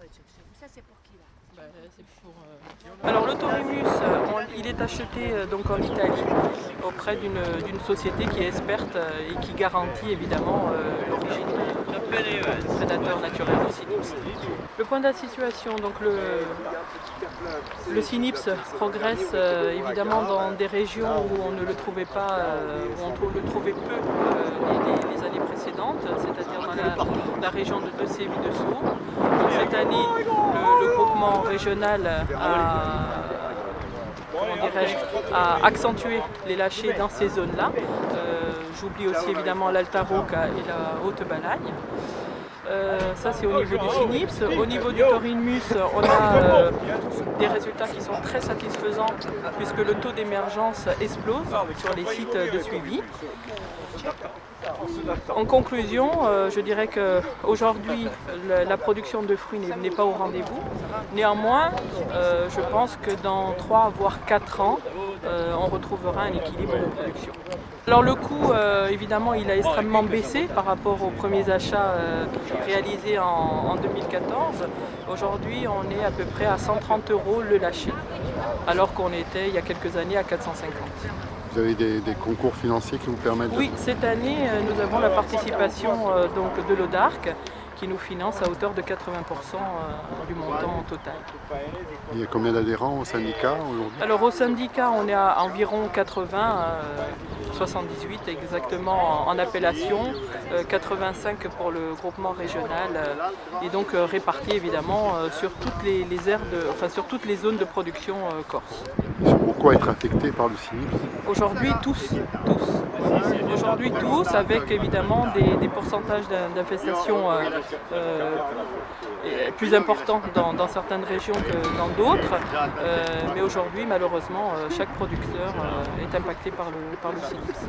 Ça, c'est pour qui là? C'est pour, Alors l'autorimus, il est acheté donc en Italie auprès d'une société qui est experte et qui garantit évidemment l'origine du prédateur naturel du cynips. Le point de la situation, donc le cynips progresse évidemment dans des régions où on ne le trouvait pas, où on le trouvait peu les années précédentes, c'est-à-dire dans la région de Decé-Vie-de-Sourds. Cette année, le groupement régional a accentué les lâchers dans ces zones-là. J'oublie aussi évidemment l'Alta Rocca et la Haute-Balagne. Ça c'est au niveau du cynips. Au niveau du taurinemus, on a des résultats qui sont très satisfaisants puisque le taux d'émergence explose sur les sites de suivi. En conclusion, je dirais qu'aujourd'hui la production de fruits n'est pas au rendez-vous. Néanmoins, je pense que dans 3 voire 4 ans, on retrouvera un équilibre de production. Alors le coût, évidemment, il a extrêmement baissé par rapport aux premiers achats réalisés en 2014. Aujourd'hui, on est à peu près à 130 € le lâcher, alors qu'on était il y a quelques années à 450. Vous avez des concours financiers qui vous permettent de... Oui, cette année, nous avons la participation donc de l'ODARC qui nous finance à hauteur de 80% du montant total. Il y a combien d'adhérents au syndicat aujourd'hui? Alors au syndicat, on est à environ 80, 78 exactement en appellation, 85 pour le groupement régional et donc répartis évidemment sur toutes les aires sur toutes les zones de production corse. Ils sont beaucoup à être affectés par le cynips? Aujourd'hui tous. Aujourd'hui tous, avec évidemment des pourcentages d'infestation plus importants dans certaines régions que dans d'autres. Mais aujourd'hui, malheureusement, chaque producteur est impacté par le cynips.